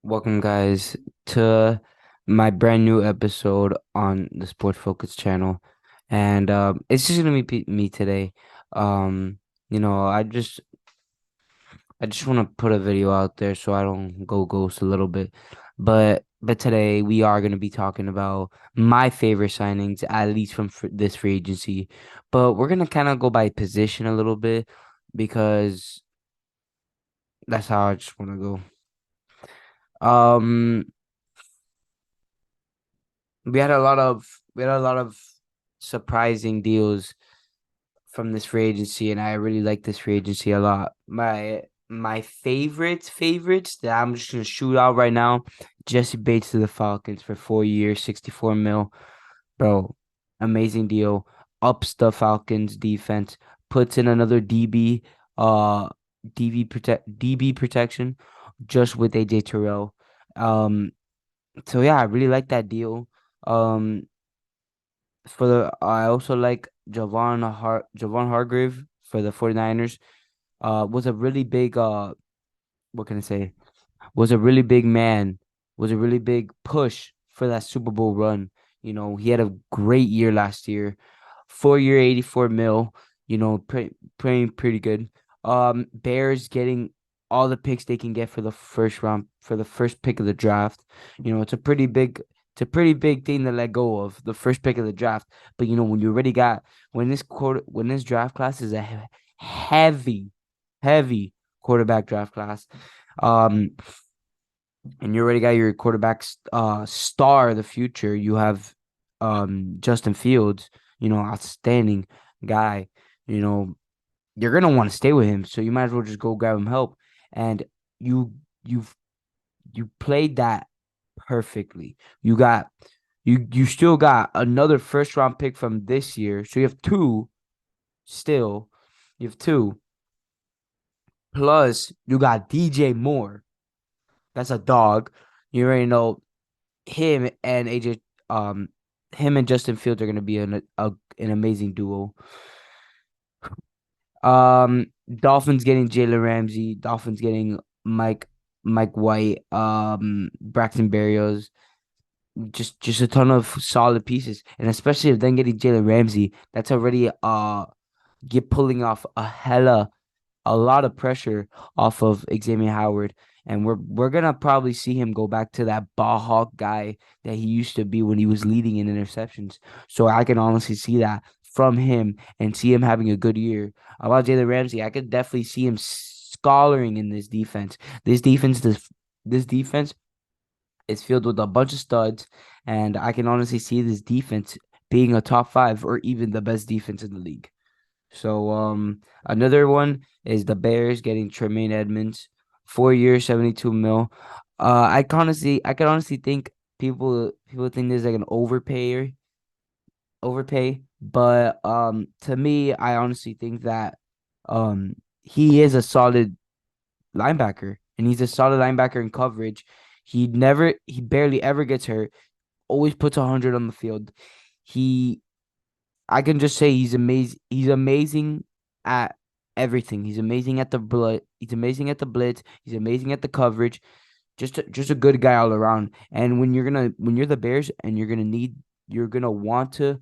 Welcome, guys, to my brand new episode on the Sport Focus channel. And it's just gonna be me today. Um, I just want to put a video out there so I don't go ghost a little bit. But today we are gonna be talking about my favorite signings, at least from this free agency. But we're gonna kind of go by position a little bit because that's how I just want to go. Um, we had a lot of surprising deals from this free agency, and I really like this free agency a lot. My favorites that I'm just gonna shoot out right now: Jesse Bates to the Falcons for 4 years, 64 mil, bro. Amazing deal. Ups the Falcons defense, puts in another DB protection, just with AJ Terrell. Um, so yeah, I really like that deal. Um, I also like Javon Hargrave for the 49ers. Was a really big what can I say? Was a really big man, was a really big push for that Super Bowl run. He had a great year last year. 4 year, 84 mil, playing pretty good. Bears getting all the picks they can get for the first round, for the first pick of the draft. It's a pretty big thing to let go of, the first pick of the draft. But when you already got when this draft class is a heavy, heavy quarterback draft class. Um, and you already got your quarterback star of the future. You have Justin Fields, outstanding guy. You know, you're gonna want to stay with him, so you might as well just go grab him help. And you you've you played that perfectly. You still got another first round pick from this year. So you have two still. You have two. Plus you got DJ Moore. That's a dog. You already know him and AJ, um, him and Justin Fields are gonna be an amazing duo. Dolphins getting Jalen Ramsey, Dolphins getting Mike White, Braxton Berrios, just a ton of solid pieces, and especially if then getting Jalen Ramsey, that's already get pulling off a lot of pressure off of Xavier Howard, and we're gonna probably see him go back to that ball hawk guy that he used to be when he was leading in interceptions. So I can honestly see that from him and see him having a good year. About Jalen Ramsey, I could definitely see him scholaring in this defense. This defense is filled with a bunch of studs, and I can honestly see this defense being a top five or even the best defense in the league. So another one is the Bears getting Tremaine Edmonds, 4 years, 72 mil. I can honestly think people think there's like an overpay, but to me, I honestly think that he is a solid linebacker, and he's a solid linebacker in coverage. He barely ever gets hurt, always puts 100 on the field. He I can just say he's amazing. He's amazing at everything. He's amazing at the blitz. He's amazing at the blitz. He's amazing at the coverage. Just a good guy all around. And when you're the Bears and you're gonna want to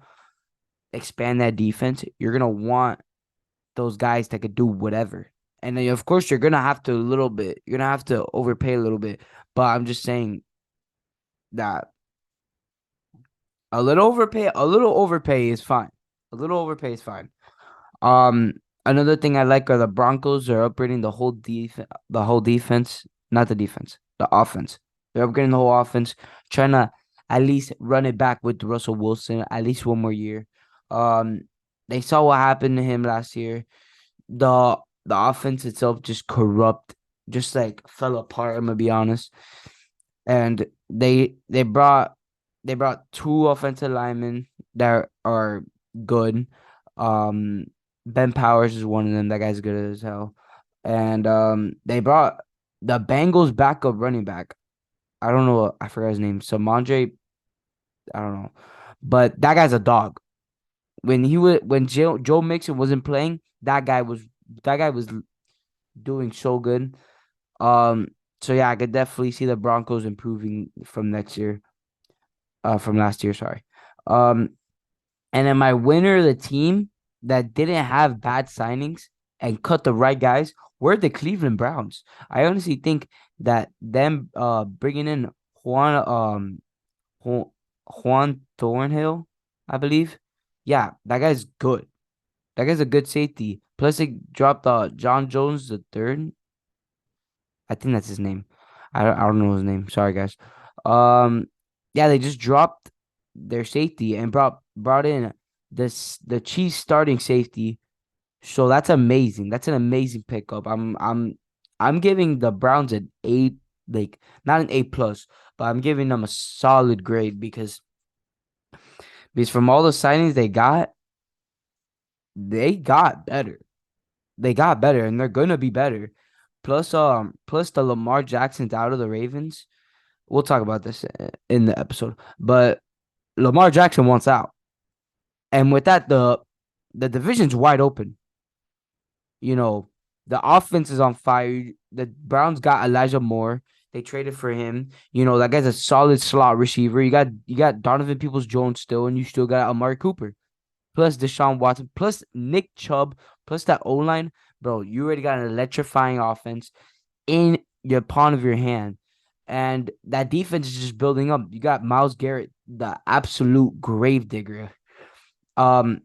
expand that defense, you're gonna want those guys that could do whatever. And then, of course, you're gonna have to overpay a little bit. But I'm just saying that a little overpay is fine. A little overpay is fine. Um, Another thing I like are the Broncos are upgrading the whole defense, not the defense, the offense. They're upgrading the whole offense, trying to at least run it back with Russell Wilson at least one more year. Um, they saw what happened to him last year. The offense itself just just like fell apart. I'm gonna be honest. And they brought two offensive linemen that are good. Um, Ben Powers is one of them. That guy's good as hell. And they brought the Bengals backup running back. I don't know. I forgot his name. Samandre. I don't know. But that guy's a dog. When Joe Mixon wasn't playing, that guy was doing so good. Um, So yeah, I could definitely see the Broncos improving from next year, from last year, sorry. Um, and then my winner, the team that didn't have bad signings and cut the right guys, were the Cleveland Browns. I honestly think that them bringing in Juan Juan, Juan Thornhill, I believe. Yeah, that guy's good. That guy's a good safety. Plus, they dropped John Jones the third. I think that's his name. I don't know his name. Sorry, guys. Um, yeah, they just dropped their safety and brought in the Chiefs starting safety. So that's amazing. That's an amazing pickup. I'm giving the Browns an A, like not an A plus, but I'm giving them a solid grade because from all the signings they got better. They got better and they're gonna be better. Plus the Lamar Jackson's out of the Ravens. We'll talk about this in the episode. But Lamar Jackson wants out. And with that, the division's wide open. You know, the offense is on fire. The Browns got Elijah Moore. They traded for him. You know, that guy's a solid slot receiver. You got Donovan Peoples Jones still, and you still got Amari Cooper. Plus Deshaun Watson, plus Nick Chubb, plus that O line, bro. You already got an electrifying offense in your palm of your hand, and that defense is just building up. You got Myles Garrett, the absolute grave digger. Um,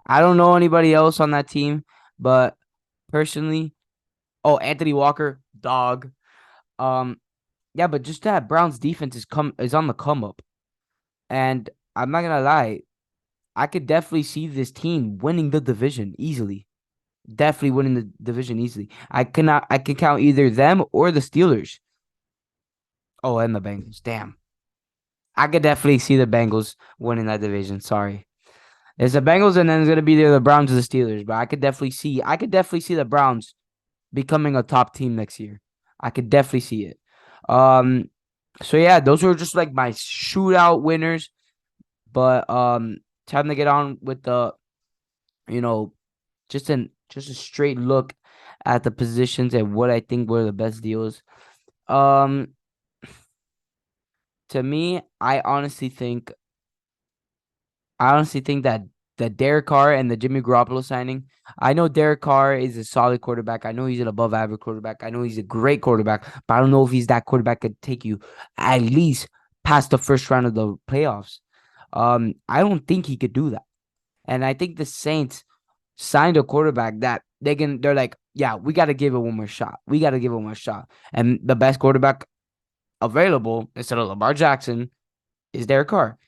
I don't know anybody else on that team, but personally, oh, Anthony Walker, dog. Um, yeah, but just that Browns defense is on the come up, and I'm not gonna lie, I could definitely see this team winning the division easily. Definitely winning the division easily. I can count either them or the Steelers. Oh, and the Bengals. Damn. I could definitely see the Bengals winning that division. Sorry. It's the Bengals and then it's gonna be either the Browns or the Steelers. But I could definitely see the Browns becoming a top team next year. I could definitely see it. Um so yeah, those were just like my shootout winners. But time to get on with the, you know, just a straight look at the positions and what I think were the best deals. Um, to me, I honestly think that the Derek Carr and the Jimmy Garoppolo signing. I know Derek Carr is a solid quarterback. I know he's an above average quarterback. I know he's a great quarterback, but I don't know if he's that quarterback could take you at least past the first round of the playoffs. I don't think he could do that. And I think the Saints signed a quarterback that they're like, yeah, we got to give it one more shot. We got to give it one more shot. And the best quarterback available instead of Lamar Jackson is Derek Carr.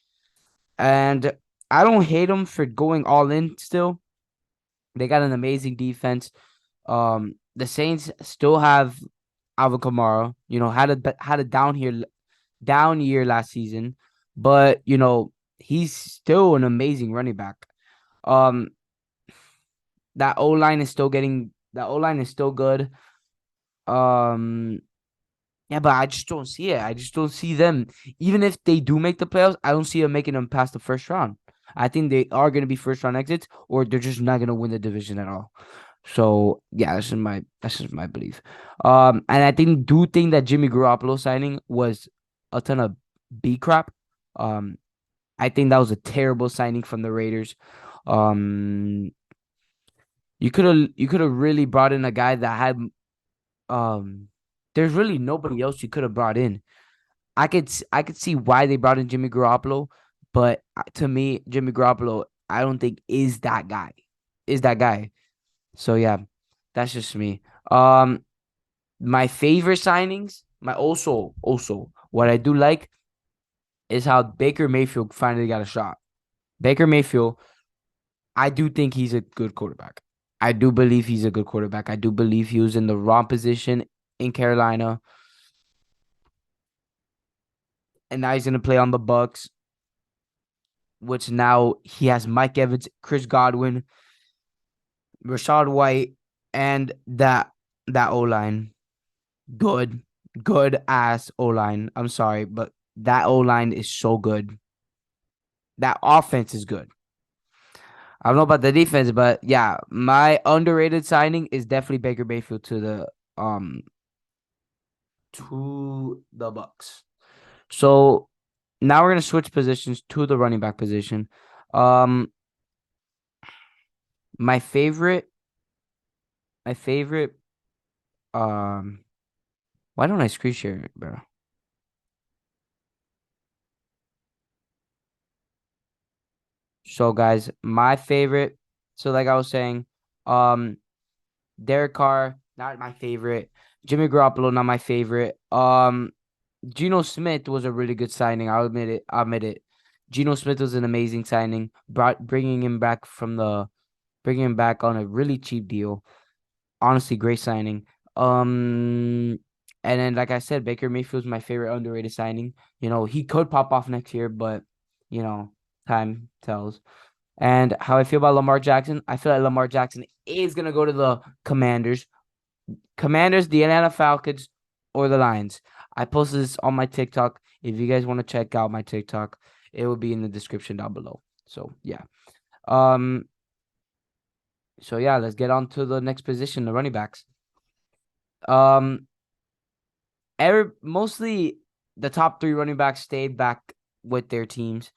And I don't hate him for going all in still. They got an amazing defense. The Saints still have Alvin Kamara, had a down year last season, but he's still an amazing running back. Um, that O line is still good. Um, yeah, but I just don't see it. I just don't see them. Even if they do make the playoffs, I don't see them making them past the first round. I think they are going to be first round exits, or they're just not going to win the division at all. So yeah, that's just my belief. And I do think that Jimmy Garoppolo signing was a ton of B crap. Um, I think that was a terrible signing from the Raiders. Um, you could have really brought in a guy that had um. There's really nobody else you could have brought in. I could see why they brought in Jimmy Garoppolo, but to me, Jimmy Garoppolo, I don't think is that guy. Is that guy? So yeah, that's just me. My favorite signings, my also what I do like is how Baker Mayfield finally got a shot. Baker Mayfield, I do think he's a good quarterback. I do believe he's a good quarterback. I do believe he was in the wrong position in Carolina, and now he's gonna play on the Bucks, which now he has Mike Evans, Chris Godwin, Rashad White, and that O line. Good, good ass O line. I'm sorry, but that O line is so good. That offense is good. I don't know about the defense, but yeah, my underrated signing is definitely Baker Mayfield um to the Bucks. So now we're gonna switch positions to the running back position. Um, my favorite, my favorite. Um, why don't I screen share it, bro? So guys, my favorite. So like I was saying, um, Derek Carr, not my favorite. Jimmy Garoppolo, not my favorite. Geno Smith was a really good signing. I'll admit it. I'll admit it. Geno Smith was an amazing signing. Bringing him back on a really cheap deal. Honestly, great signing. And then like I said, Baker Mayfield's my favorite underrated signing. He could pop off next year, but you know, time tells. And how I feel about Lamar Jackson, I feel like Lamar Jackson is gonna go to the Commanders, the Atlanta Falcons, or the Lions. I posted this on my TikTok. If you guys want to check out my TikTok, it will be in the description down below. So yeah. Um. So yeah, let's get on to the next position, the running backs. Um. Mostly the top three running backs stayed back with their teams.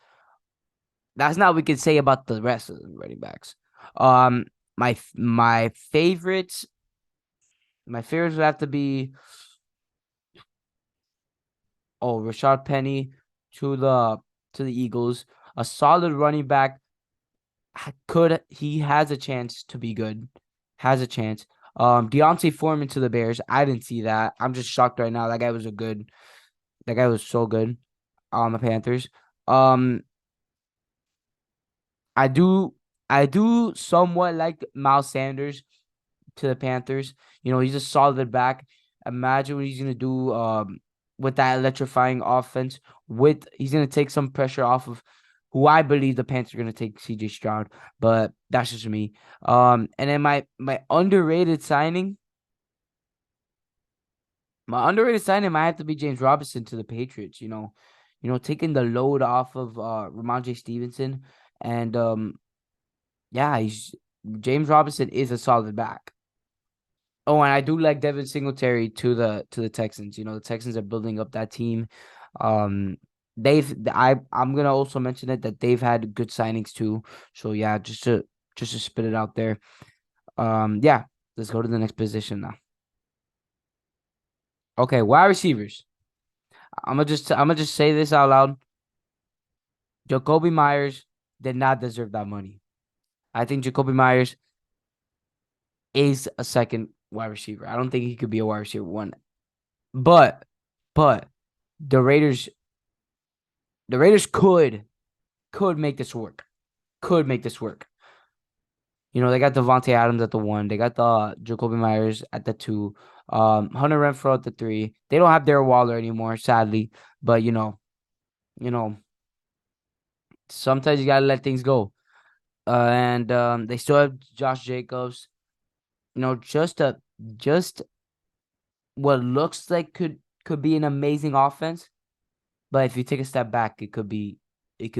That's not what we can say about the rest of the running backs. Um. My favorites. My favorites would have to be Rashad Penny to the Eagles, a solid running back. He has a chance to be good, has a chance. Deontay Foreman to the Bears. I didn't see that. I'm just shocked right now. That guy was so good on the Panthers. Um, I do, I do somewhat like Miles Sanders to the Panthers. He's a solid back. Imagine what he's gonna do with that electrifying offense. He's gonna take some pressure off of who I believe the Panthers are gonna take, CJ Stroud, but that's just me. And then my underrated signing might have to be James Robinson to the Patriots. Taking the load off of Ramondre Stevenson, and yeah, he's James Robinson is a solid back. Oh, and I do like Devin Singletary to the Texans. The Texans are building up that team. Um, I'm gonna also mention it that they've had good signings too. So yeah, just to spit it out there. Yeah, let's go to the next position now. Okay, wide receivers. I'm gonna just say this out loud. Jacoby Myers did not deserve that money. I think Jacoby Myers is a second wide receiver. I don't think he could be a wide receiver one. But but the Raiders the Raiders could make this work. Could make this work. They got Devontae Adams at the one. They got the Jacoby Myers at the two. Hunter Renfro at the three. They don't have Darren Waller anymore, sadly. But you know, sometimes you gotta let things go. And they still have Josh Jacobs. Just what looks like could be an amazing offense. But if you take a step back, it could be a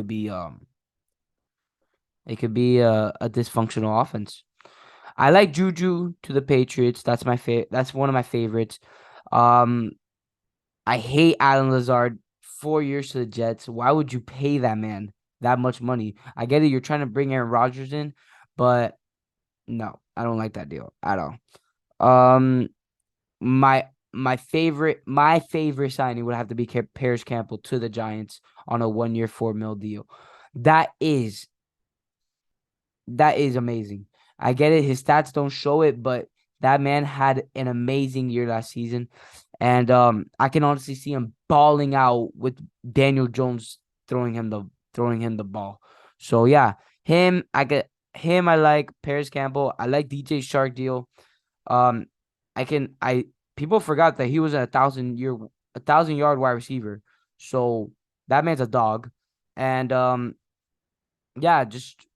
dysfunctional offense. I like Juju to the Patriots. That's one of my favorites. Um, I hate Alan Lazard. 4 years to the Jets. Why would you pay that man that much money? I get it. You're trying to bring Aaron Rodgers in, but no, I don't like that deal at all. Um, my favorite signing would have to be Paris Campbell to the Giants on a 1 year $4 million deal. That is That is amazing. I get it. His stats don't show it, but that man had an amazing year last season. And I can honestly see him balling out with Daniel Jones throwing him the ball. So yeah, I like Paris Campbell. I like DJ Shark deal. Um I people forgot that he was a 1,000 yard wide receiver. So that man's a dog. And yeah, just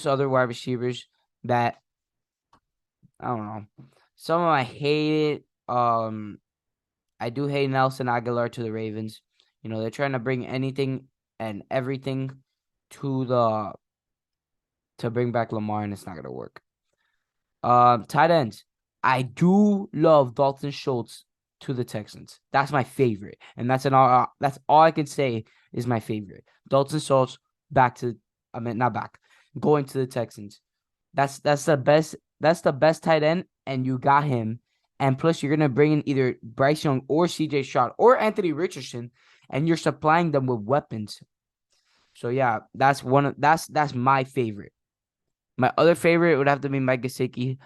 other wide receivers that I don't know. Some of them I hate it. I do hate Nelson Aguilar to the Ravens. They're trying to bring anything and everything to the to bring back Lamar, and it's not gonna work. Tight ends. I do love Dalton Schultz to the Texans. That's my favorite, and that's all I can say is my favorite. Dalton Schultz back to, I mean not back, going to the Texans. That's the best. That's the best tight end, and you got him. And plus, you're gonna bring in either Bryce Young or C.J. Stroud or Anthony Richardson, and you're supplying them with weapons. So yeah, that's my favorite. My other favorite would have to be Mike Gesicki.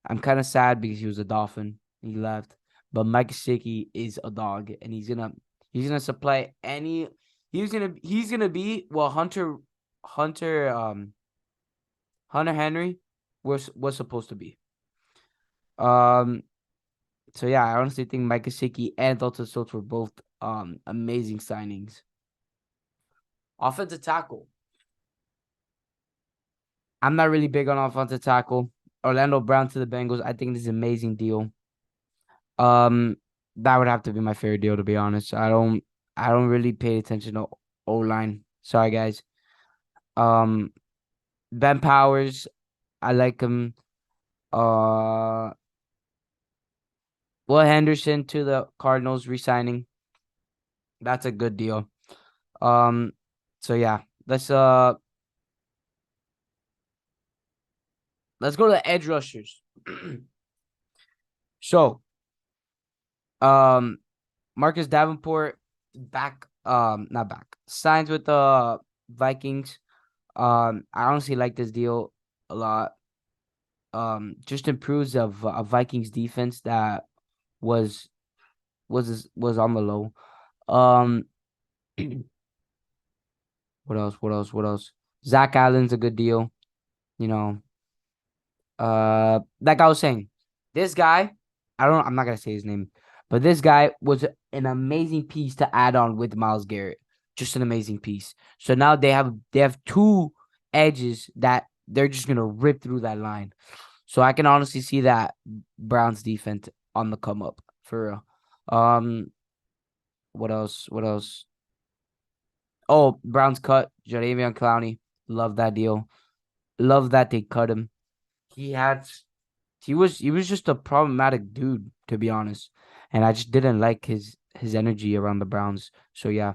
I'm kind of sad because he was a Dolphin. He left, but Mike Gesicki is a dog, and he's gonna supply any. He's gonna be well Hunter Hunter Henry was supposed to be. Um. So yeah, I honestly think Mike Gesicki and Dalton Schultz were both amazing signings. Offensive tackle. I'm not really big on offensive tackle. Orlando Brown to the Bengals. I think this is an amazing deal. Um, that would have to be my favorite deal, to be honest. I don't really pay attention to O line. Sorry, guys. Um, Ben Powers, I like him. Uh, Will Henderson to the Cardinals resigning. That's a good deal. Um, so yeah, let's go to the edge rushers. So, um, Marcus Davenport back, not back, signs with the Vikings. I honestly like this deal a lot. Just improves of a Vikings defense that was was on the low. Um, what else? What else? What else? Zach Allen's a good deal. You know, like I was saying, this guy, I'm not gonna say his name, but this guy was an amazing piece to add on with Myles Garrett. Just an amazing piece. So now they have two edges that they're just gonna rip through that line. So I can honestly see that Browns defense on the come up for real. What else? What else? Oh, Browns cut Jadeveon Clowney. Love that deal. Love that they cut him. He had he was just a problematic dude, to be honest. And I just didn't like his energy around the Browns. So yeah.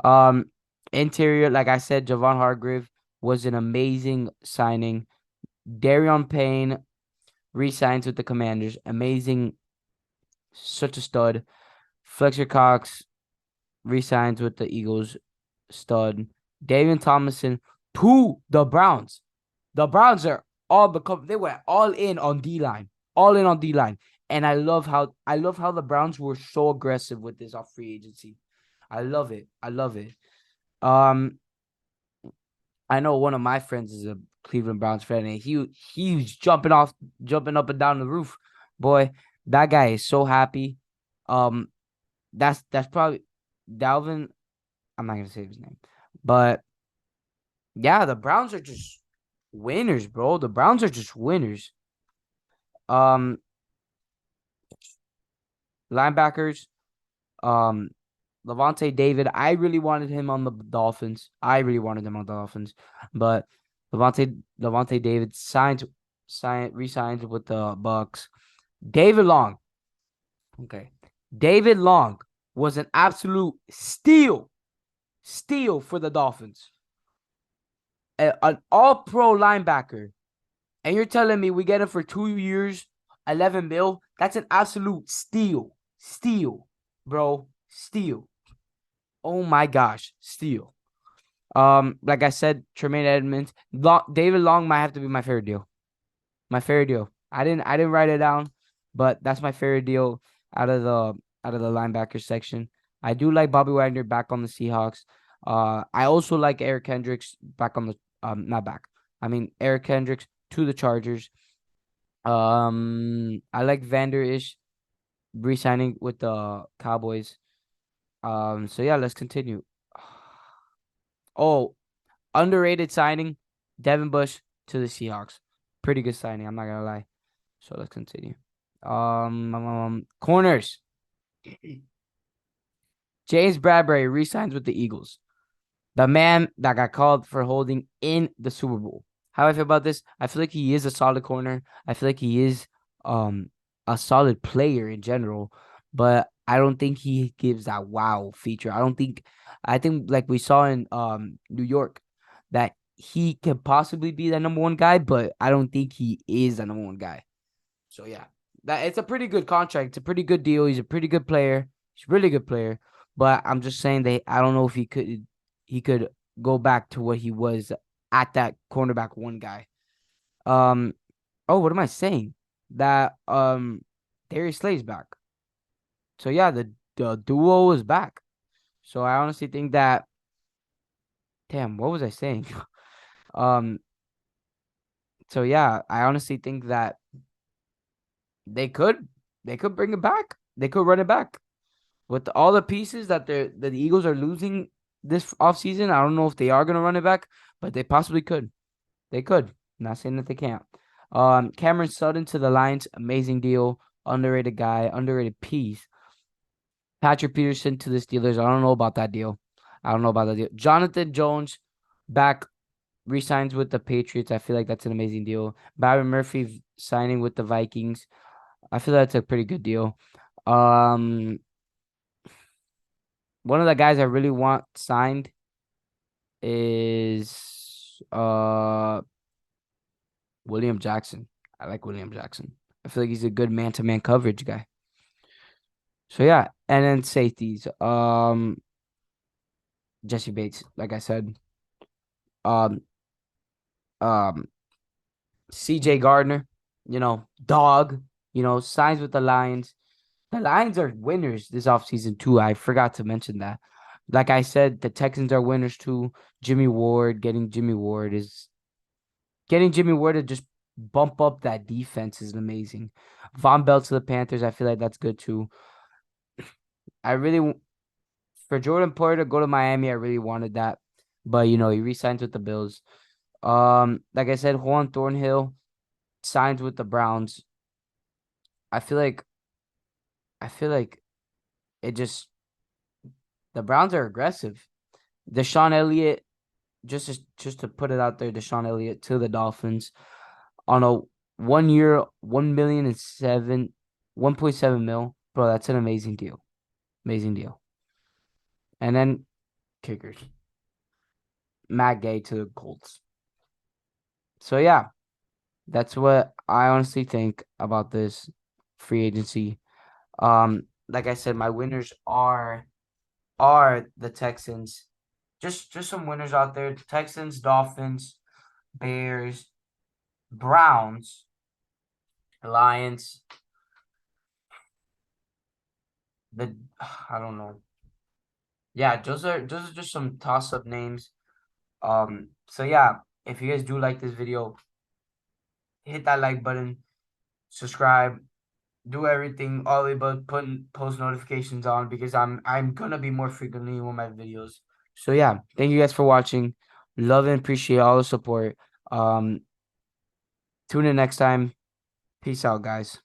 Um Interior, like I said, Javon Hargrave was an amazing signing. Darion Payne re-signs with the Commanders. Amazing, such a stud. Fletcher Cox re-signs with the Eagles. Stud. David Thomason to the Browns. The Browns are they were all in on D line. All in on D line. And I love how the Browns were so aggressive with this off free agency. I love it. I love it. Um, I know one of my friends is a Cleveland Browns fan, and he was jumping up and down the roof. Boy, that guy is so happy. Um, that's probably Dalvin. I'm not gonna say his name, but yeah, the Browns are just winners, bro. The Browns are just winners. Um, Linebackers. Um, Levante David. I really wanted him on the Dolphins. I really wanted him on the Dolphins, but Levante David re-signed with the Bucks. David Long. Okay. David Long was an absolute steal for the Dolphins. An all-pro linebacker. And you're telling me we get him for 2 years, 11 mil? That's an absolute steal. Steal, bro. Steal. Oh my gosh. Steal. Like I said, Tremaine Edmonds. David Long might have to be my favorite deal. My favorite deal. I didn't write it down, but that's my favorite deal out of the linebacker section. I do like Bobby Wagner back on the Seahawks. I also like Eric Kendricks back on the not back. I mean Eric Kendricks to the Chargers. I like Vander Ish re-signing with the Cowboys. So yeah, let's continue. Oh, underrated signing, Devin Bush to the Seahawks. Pretty good signing, I'm not gonna lie. So let's continue. Corners. James Bradbury re-signs with the Eagles. The man that got called for holding in the Super Bowl. How I feel about this? I feel like he is a solid corner. I feel like he is um a solid player in general, but I don't think he gives that wow feature. I think like we saw in New York that he could possibly be the number one guy, but I don't think he is the number one guy. So yeah, that it's a pretty good contract. It's a pretty good deal. He's a pretty good player. He's a really good player. But I'm just saying that I don't know if he could go back to what he was at that cornerback one guy. Um oh, what am I saying? That Darius Slay's back. So yeah, the duo is back. So I honestly think that damn, what was I saying? um so yeah, I honestly think that they could they could bring it back. They could run it back. With all the pieces that the Eagles are losing this offseason, I don't know if they are gonna run it back, but they possibly could. They could. Not saying that they can't. Cameron Sutton to the Lions, amazing deal. Underrated guy, underrated piece. Patrick Peterson to the Steelers. I don't know about that deal. I don't know about that deal. Jonathan Jones back resigns with the Patriots. I feel like that's an amazing deal. Byron Murphy signing with the Vikings. I feel that's a pretty good deal. Um, One of the guys I really want signed is William Jackson. I like William Jackson. I feel like he's a good man-to-man coverage guy. So yeah, and then safeties. Jesse Bates, like I said. Um um CJ Gardner, dog, signs with the Lions. The Lions are winners this offseason too. I forgot to mention that. Like I said, the Texans are winners too. Getting Jimmy Ward to just bump up that defense is amazing. Von Bell to the Panthers, I feel like that's good too. I really, for Jordan Poyer to go to Miami, I really wanted that, but he re-signs with the Bills. Like I said, Juan Thornhill signs with the Browns. I feel like, I feel like it just the Browns are aggressive. Deshaun Elliott, just to put it out there, Deshaun Elliott to the Dolphins on a 1 year, 1 million and 1.7 mil. Bro, that's an amazing deal. Amazing deal. And then kickers. Matt Gay to the Colts. So yeah, that's what I honestly think about this free agency. Like I said, my winners are the Texans. Just some winners out there. Texans, Dolphins, Bears, Browns, Lions. The I don't know. Yeah, those are just some toss up names. So yeah, if you guys do like this video, hit that like button, subscribe, do everything all the way but putting post notifications on because I'm gonna be more frequently with my videos. So yeah, thank you guys for watching. Love and appreciate all the support. Tune in next time. Peace out, guys.